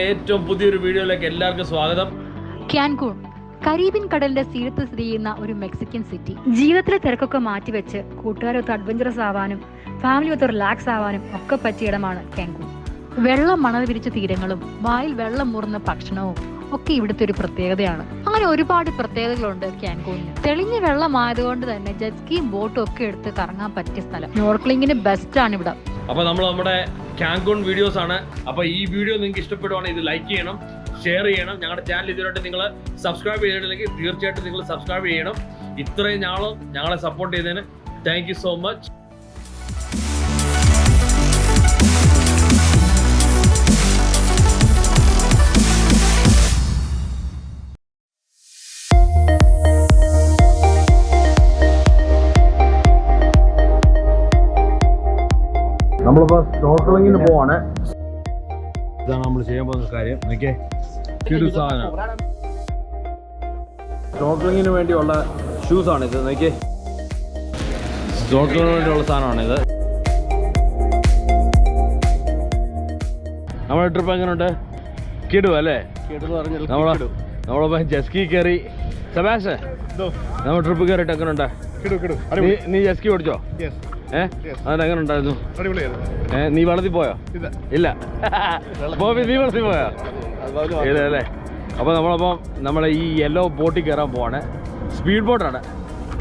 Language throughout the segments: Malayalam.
ഏറ്റവും പുതിയൊരു വീഡിയോയിലേക്ക് എല്ലാവർക്കും സ്വാഗതം. ക്യാൻകൂൺ കരീബിയൻ കടലിന്റെ തീരത്ത് സ്ഥിതി ചെയ്യുന്ന ഒരു മെക്സിക്കൻ സിറ്റി. ജീവിതത്തിലെ തിരക്കൊക്കെ മാറ്റിവെച്ച് കൂട്ടുകാരൊത്ത് അഡ്വഞ്ചറസ് ആവാനും ഫാമിലി ഒത്ത് റിലാക്സ് ആവാനും ഒക്കെ പറ്റിയ ഇടമാണ് ക്യാൻകൂൺ. വെള്ളം മണൽ വിരിച്ച തീരങ്ങളും വായിൽ വെള്ളം മൂറുന്ന ഭക്ഷണവും ഒക്കെ ഇവിടുത്തെ ഒരു പ്രത്യേകതയാണ്. അങ്ങനെ ഒരുപാട് പ്രത്യേകതകളുണ്ട് ക്യാൻകൂണിന്. തെളിഞ്ഞ വെള്ളമായതുകൊണ്ട് തന്നെ ജെറ്റ്സ്കിയും ബോട്ടും ഒക്കെ എടുത്ത് കറങ്ങാൻ പറ്റിയ സ്ഥലം. സ്നോർക്കലിംഗിന് ബെസ്റ്റ് ആണ് ഇവിടെ. അപ്പൊ നമ്മുടെ ക്യാൻകൂൺ വീഡിയോസ് ആണ്. അപ്പൊ ഈ വീഡിയോ നിങ്ങൾക്ക് ഇഷ്ടപ്പെടുവാണെങ്കിൽ ഇത് ലൈക്ക് ചെയ്യണം, ഷെയർ ചെയ്യണം. ഞങ്ങളുടെ ചാനൽ ഇതുവരെയായിട്ട് നിങ്ങൾ സബ്സ്ക്രൈബ് ചെയ്തിട്ടില്ലെങ്കിൽ തീർച്ചയായിട്ടും നിങ്ങൾ സബ്സ്ക്രൈബ് ചെയ്യണം. ഇത്രയും നാളും ഞങ്ങളെ സപ്പോർട്ട് ചെയ്തതിന് താങ്ക് യു സോ മച്ച്. നമ്മളിപ്പോൾ സ്നോർക്കലിങ്ങിന് പോവാണ്. ഇതാണ് നമ്മൾ ചെയ്യാൻ പോകുന്ന കാര്യം. നോക്കിയേ, സാധനം സ്നോർക്കലിങ്ങിന് വേണ്ടിയുള്ള ഷൂസ് ആണ് ഇത്. നോക്കിയേ, സ്നോർക്കലിങ്ങിന് വേണ്ടിയുള്ള സാധനമാണിത്. നമ്മുടെ ട്രിപ്പ് എങ്ങനെയുണ്ട്? കിടു അല്ലേ? നമ്മളിപ്പോ ജെസ്കി കയറി. സെബാസ്റ്റ്യൻ, നമ്മൾ ട്രിപ്പ് കയറിയിട്ട് എങ്ങനെയുണ്ട്? നീ ജെസ്കി ഓടിച്ചോ? അതെങ്ങനെ ഉണ്ടായിരുന്നു? നീ വെള്ളത്തിൽ പോയോ? ഇല്ല. നീ വെള്ളത്തിൽ പോയോ? ഇല്ല അല്ലേ? അപ്പോൾ നമ്മളെ ഈ യെല്ലോ ബോട്ടിൽ കയറാൻ പോവാണ്. സ്പീഡ് ബോട്ടാണ്.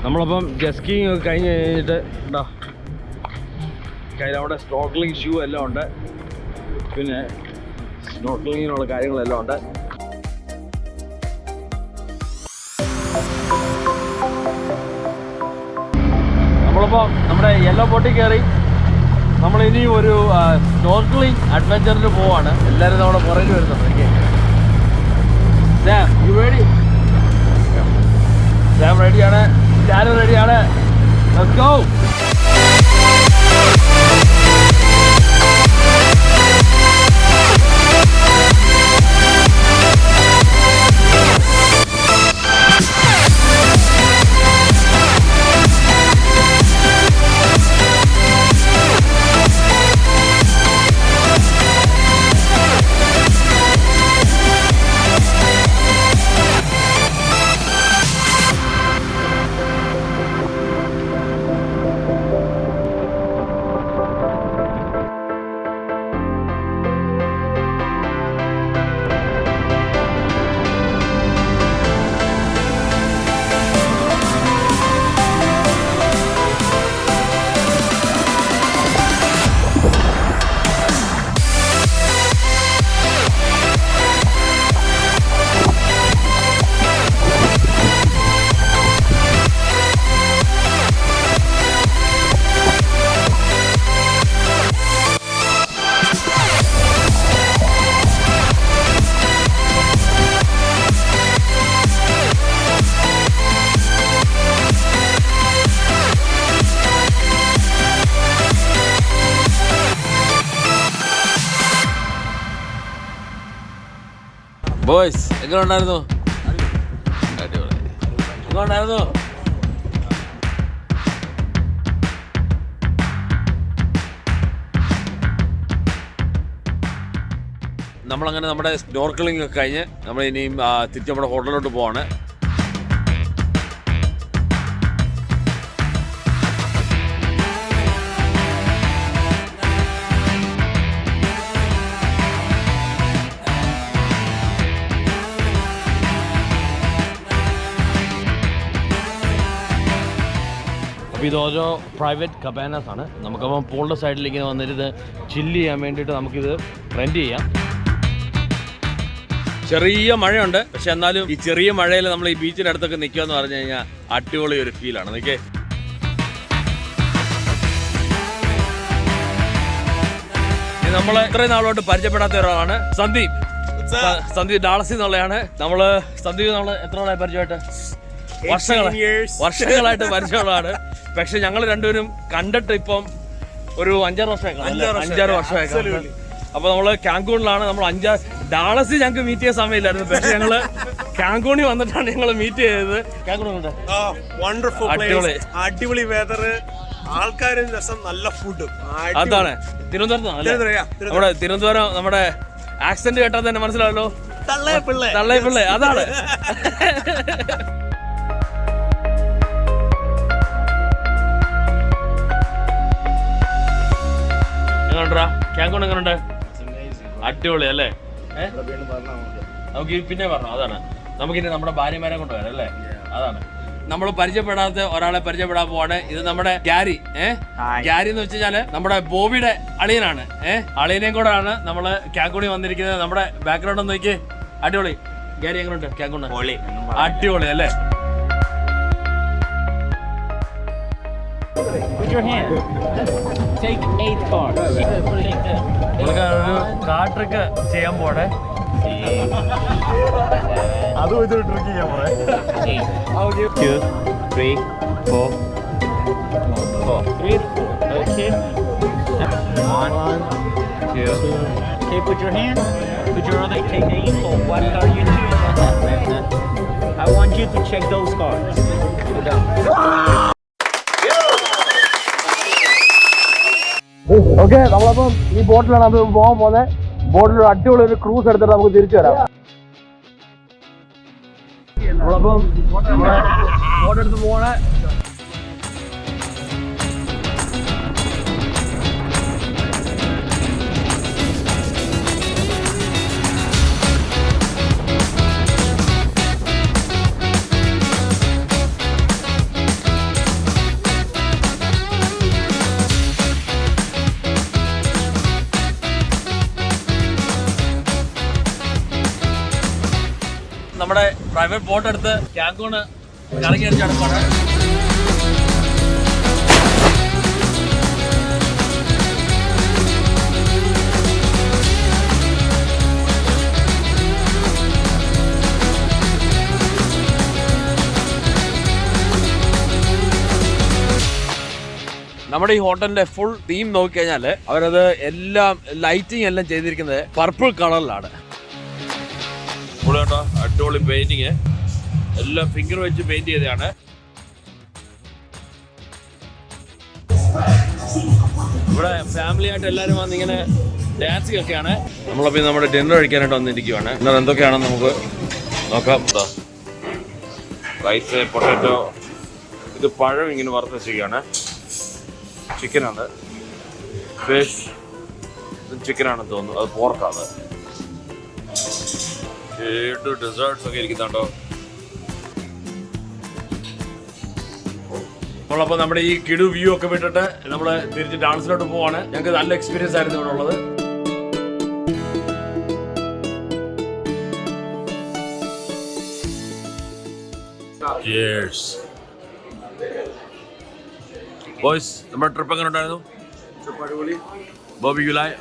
നമ്മളപ്പം ജെസ്കിങ് ഒക്കെ കഴിഞ്ഞ് കഴിഞ്ഞിട്ട് ഉണ്ടോ കയ്യിൽ അവിടെ സ്നോർക്കലിംഗ് ഷൂ എല്ലാം ഉണ്ട്. പിന്നെ സ്നോർക്കലിങ്ങിനുള്ള കാര്യങ്ങളെല്ലാം ഉണ്ട്. നമ്മളിപ്പോൾ നമ്മുടെ യെല്ലോ ബോട്ടിൽ കയറി നമ്മളിനി ഒരു സ്നോർക്കലിംഗ് അഡ്വഞ്ചറിന് പോവാണ്. എല്ലാവരും നമ്മുടെ പുറകിൽ വരുന്നുണ്ട്. You ready? സാം റെഡിയാണ്, ഞാനും റെഡിയാണ്. Let's go. ബോയ്സ്, എങ്ങനെ ഉണ്ടായിരുന്നു? അടിപൊളി. എങ്ങനെ ഉണ്ടായിരുന്നു? നമ്മളങ്ങനെ നമ്മുടെ സ്നോർക്കലിംഗ് ഒക്കെ കഴിഞ്ഞ് നമ്മൾ ഇനിയും തിരിച്ച് നമ്മുടെ ഹോട്ടലിലോട്ട് പോവാണ്. അപ്പോൾ ഇത് ഓരോ പ്രൈവറ്റ് കബാനാസ് ആണ്. നമുക്കപ്പം പൂളിൻ്റെ സൈഡിൽ ഇങ്ങനെ വന്നിട്ട് ചില്ല് ചെയ്യാൻ വേണ്ടിയിട്ട് നമുക്കിത് റെൻറ്റ് ചെയ്യാം. ചെറിയ മഴയുണ്ട്, പക്ഷെ എന്നാലും ഈ ചെറിയ മഴയിൽ നമ്മൾ ഈ ബീച്ചിൻ്റെ അടുത്തൊക്കെ നിൽക്കുക എന്ന് പറഞ്ഞു കഴിഞ്ഞാൽ അടിപൊളി ഒരു ഫീലാണ്. നോക്കിയേ, നമ്മൾ ഇത്രയും നാളോട്ട് പരിചയപ്പെടാത്ത ഒരാളാണ് സന്ദീപ്. സന്ദീപ് ഡാളസിൽ നിന്നുള്ളതാണ്. സന്ദീപ് നമ്മൾ എത്ര നാളായി പരിചയമായിട്ട്? വർഷങ്ങളായിട്ട് പരിചയമുള്ളതാണ്. പക്ഷെ ഞങ്ങൾ രണ്ടുപേരും കണ്ടിട്ട് ഇപ്പം ഒരു 5-6 വർഷമായി. അപ്പൊ നമ്മള് കാങ്കൂണിലാണ്. നമ്മൾ ഡാളസിൽ ഞങ്ങൾക്ക് മീറ്റ് ചെയ്യാൻ സമയമില്ലായിരുന്നു, പക്ഷെ ഞങ്ങള് കാങ്കൂണിൽ വന്നിട്ടാണ് ഞങ്ങൾ മീറ്റ് ചെയ്തത്. അടിപൊളി വെതർ, ആൾക്കാരും രസം, നല്ല ഫുഡും. അതാണ് തിരുവനന്തപുരം. നമ്മുടെ ആക്സെന്റ് കേട്ടാൽ തന്നെ മനസ്സിലാവല്ലോ, തള്ളേ പിള്ളേ അതാണ്. എങ്ങനെയുണ്ടാ ക്യാങ്കോൺ? എങ്ങനെയുണ്ട്? അടിപൊളി അല്ലേ? നമുക്ക് പിന്നെ പറഞ്ഞു അതാണ്, നമുക്കിനി നമ്മുടെ ഭാര്യമാരെ കൊണ്ടുവരാം അല്ലേ? അതാണ് നമ്മൾ പരിചയപ്പെടാത്ത ഒരാളെ പരിചയപ്പെടാൻ പോവാണ്. ഇത് നമ്മുടെ ഗ്യാരി. ഗ്യാരി എന്ന് വെച്ച് കഴിഞ്ഞാല് നമ്മുടെ ബോബിയുടെ അളിയനാണ്. അളിയനെയും കൂടെ ആണ് നമ്മള് ക്യാങ്കൂണി വന്നിരിക്കുന്നത്. നമ്മുടെ ബാക്ക്ഗ്രൗണ്ട് ഒന്ന് നോക്കി, അടിപൊളി. ഗ്യാരി എങ്ങനെയുണ്ട് ക്യാങ്കൂണ്? അടിപൊളി അല്ലേ? ഒരു കാർ ട്രിക്ക് ചെയ്യാൻ പോണേ. അതും ഇത് ട്രിക്ക് ചെയ്യാൻ പോണേ. 2, 3, 4. 3, okay. 1, 2. Okay, put your hand. Put your other. Take the info. What are you doing? I want you to check those cards. Okay, നമ്മളപ്പം ഈ ബോട്ടിലാണ് അത് പോകാൻ പോകുന്നത്. ബോട്ടിൽ അടിപൊളി ഒരു ക്രൂസ് എടുത്തിട്ട് നമുക്ക് തിരിച്ചു വരാം. നമ്മളപ്പം ബോട്ടെടുത്ത് പോകണേ. നമ്മുടെ പ്രൈവറ്റ് ബോട്ട് എടുത്ത് ക്യാങ്കൂണ് കറങ്ങി അടിച്ച് നടക്കാണ്. നമ്മുടെ ഈ ഹോട്ടലിന്റെ ഫുൾ തീം നോക്കിക്കഴിഞ്ഞാല് അവരത് എല്ലാം ലൈറ്റിംഗ് എല്ലാം ചെയ്തിരിക്കുന്നത് പർപ്പിൾ കളറിലാണ്. കേട്ടോ, അടിപൊളി പെയിന്റിങ്, എല്ലാം ഫിംഗർ വെച്ച് പെയിന്റ് ചെയ്തതാണ്. ഇവിടെ ഫാമിലി ആയിട്ട് എല്ലാവരും വന്നിങ്ങനെ ഡാൻസിങ് ഒക്കെയാണ്. നമ്മളപ്പോൾ നമ്മുടെ ഡിന്നർ കഴിക്കാനായിട്ട് വന്നിരിക്കുകയാണ്. ഡിന്നർ എന്തൊക്കെയാണെന്ന് നമുക്ക് നോക്കാം. റൈസ്, പൊട്ടാറ്റോ, ഇത് പഴം ഇങ്ങനെ വറുത്ത് വെച്ചിരിക്കുകയാണ്. ചിക്കനാണ്, ഫിഷ്, ഇത് ചിക്കനാണെന്ന് തോന്നുന്നു, അത് പോർക്കാണ്. ഡെസേർട്സ് ഒക്കെ ഇരിക്കുന്നുണ്ടോ. നമ്മളപ്പോൾ നമ്മുടെ ഈ കിടു വ്യൂ ഒക്കെ വിട്ടിട്ട് നമ്മൾ തിരിച്ച് ഡാൻസിലോട്ട് പോവാണ്. ഞങ്ങൾക്ക് നല്ല എക്സ്പീരിയൻസ് ആയിരുന്നു ഇവിടെ ഉള്ളത്. ബോയ്സ്, നമ്മുടെ ട്രിപ്പ് എങ്ങനെ ഉണ്ടായിരുന്നു? Bobby you like?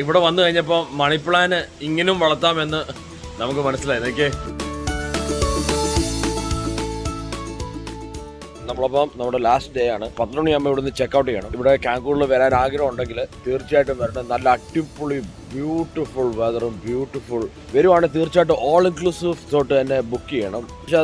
ഇവിടെ വന്നു കഴിഞ്ഞപ്പോൾ മണി പ്ലാന്റ് ഇങ്ങനെയും വളർത്താമെന്ന് നമുക്ക് മനസ്സിലായി. നോക്കിയേ, നമ്മളപ്പം നമ്മുടെ ലാസ്റ്റ് ഡേ ആണ്. 11 മണിയാകുമ്പോൾ ഇവിടുന്ന് ചെക്കൗട്ട് ചെയ്യണം. ഇവിടെ കാങ്കൂണിൽ വരാൻ ആഗ്രഹം ഉണ്ടെങ്കിൽ തീർച്ചയായിട്ടും വരണം. നല്ല അടിപൊളി ബ്യൂട്ടിഫുൾ വെതറും ബ്യൂട്ടിഫുൾ വരുവാണെങ്കിൽ തീർച്ചയായിട്ടും ഓൾ ഇൻക്ലൂസീവ് തൊട്ട് തന്നെ ബുക്ക് ചെയ്യണം. പക്ഷെ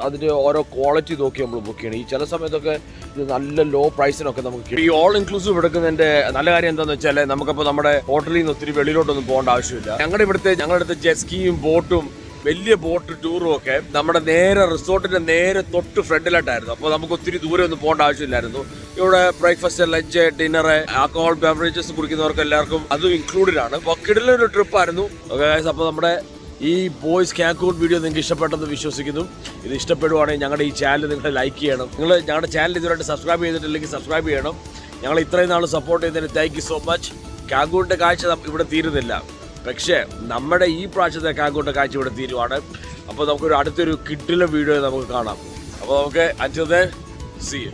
അതിൻ്റെ ഓരോ ക്വാളിറ്റി നോക്കി നമ്മൾ ബുക്ക് ചെയ്യണം. ഈ ചില സമയത്തൊക്കെ ഇത് നല്ല ലോ പ്രൈസിനൊക്കെ നമുക്ക് ഈ ഓൾ ഇൻക്ലൂസീവ് എടുക്കുന്നതിൻ്റെ നല്ല കാര്യം എന്താണെന്ന് വെച്ചാൽ നമുക്കപ്പോൾ നമ്മുടെ ഹോട്ടലിൽ നിന്ന് ഒത്തിരി വെളിയിലോട്ടൊന്നും പോകേണ്ട ആവശ്യമില്ല. ഞങ്ങളുടെ ഇവിടുത്തെ ജെസ്കിയും ബോട്ടും വലിയ ബോട്ട് ടൂറും ഒക്കെ നമ്മുടെ നേരെ റിസോർട്ടിന്റെ നേരെ തൊട്ട് ഫ്രണ്ടിലായിട്ടായിരുന്നു. അപ്പോൾ നമുക്ക് ഒത്തിരി ദൂരെ ഒന്നും പോകേണ്ട ആവശ്യമില്ലായിരുന്നു. ഇവിടെ breakfast, lunch, dinner, alcohol beverages കുടിക്കുന്നവർക്ക് എല്ലാവർക്കും അതും ഇൻക്ലൂഡഡ് ആണ്. അപ്പോൾ കിടിലൊരു ട്രിപ്പായിരുന്നു. ഓക്കെ ഗൈസ്, അപ്പോൾ നമ്മുടെ ഈ ബോയ്സ് ക്യാങ്കൂൺ വീഡിയോ നിങ്ങൾക്ക് ഇഷ്ടപ്പെട്ടെന്ന് വിശ്വസിക്കുന്നു. ഇത് ഇഷ്ടപ്പെടുവാണെങ്കിൽ ഞങ്ങളുടെ ഈ ചാനൽ നിങ്ങൾ ലൈക്ക് ചെയ്യണം. നിങ്ങൾ ഞങ്ങളുടെ ചാനൽ ഇതുവരെയായിട്ട് സബ്സ്ക്രൈബ് ചെയ്തിട്ടില്ലെങ്കിൽ സബ്സ്ക്രൈബ് ചെയ്യണം. ഞങ്ങൾ ഇത്രയും നാൾ സപ്പോർട്ട് ചെയ്തതിന് താങ്ക് യു സോ മച്ച്. ക്യാങ്കൂണിൻ്റെ കാഴ്ച ഇവിടെ തീരുന്നില്ല, പക്ഷേ നമ്മുടെ ഈ പ്രാവശ്യത്തെ കാങ്കൂണിൻ്റെ കാഴ്ച ഇവിടെ തീരുവാണ്. അപ്പോൾ നമുക്കൊരു അടുത്തൊരു കിടിലൻ വീഡിയോ നമുക്ക് കാണാം. അപ്പോൾ നമുക്ക് until then, see you.